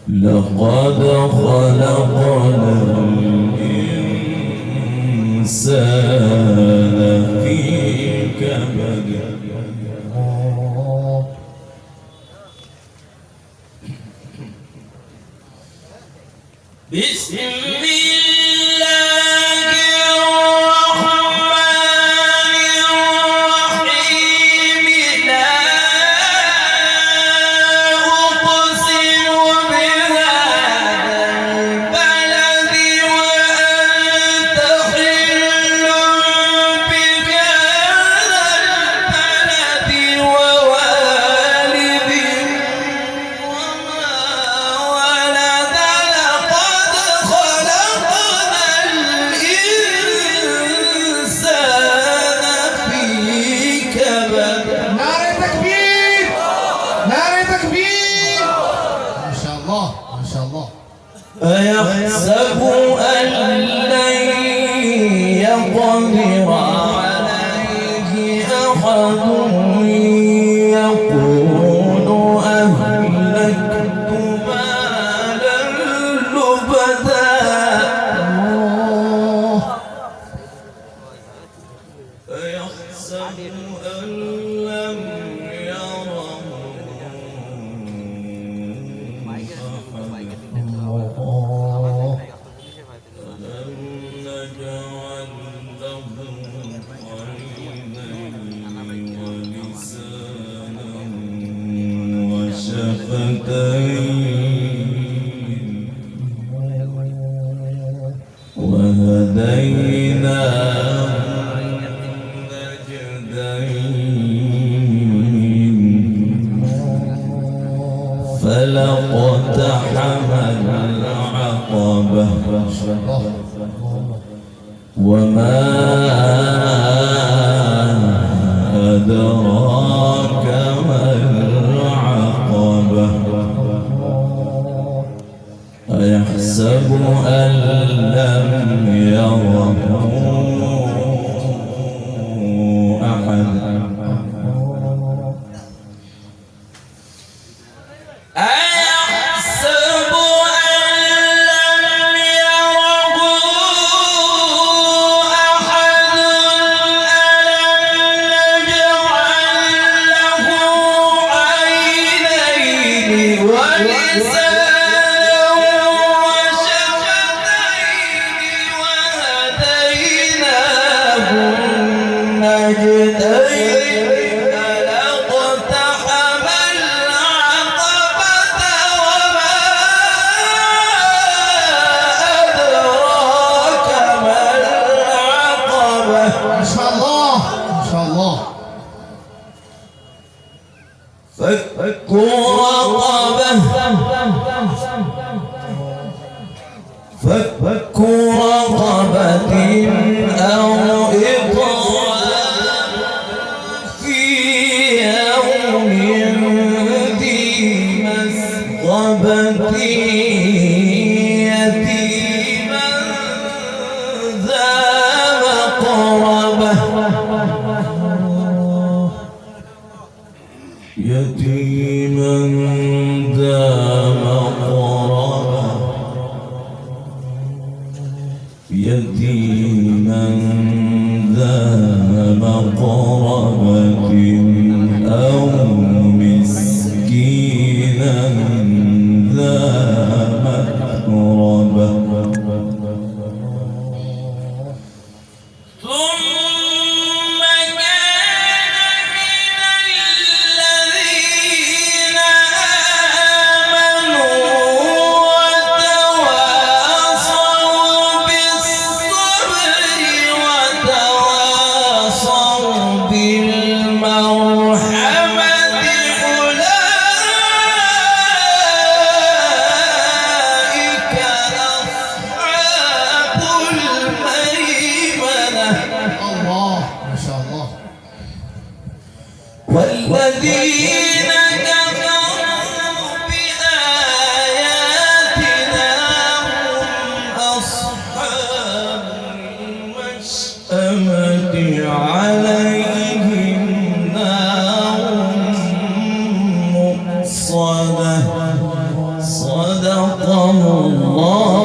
لقد خلقنا الإنسان في كبد. بسم الله الرحمن الرحيم. لا أقسم بهذا البلد وأنت حل بهذا البلد ووالد وما ولد. لقد خلقنا الإنسان في كبد. نعرة تكبير، نعرة تكبير. ما شاء الله ما شاء الله. أيحسب أن لن يقدر عليه أحد يقول أهلكت مالا لبدا. أيحسب أن لم يره ألم نجعل له عينين ولسانا وشفتين وهديناه النجدين فلاقتحم العقبة وما أدراك ما العقبة. أيحسب أن لم يره أحد. أيحسب أن لم يره أحد. ألم نجعل له عينين ولسانا وشفتين وهديناه النجدين. فلاقتحم العقبة وما أدراك ما العقبة. ما شاء الله ما شاء الله. فك رقبة. فك رقبة أو إطعام في يوم ذي مسغبة يتيما ذا مقربة. يتيما ذا مقربة. يتيما ذا مقربة أو مسكينا ذا متربة. والذين كفروا بآياتنا هم أصحاب المشأمة عليهم نار مؤصدة صدق الله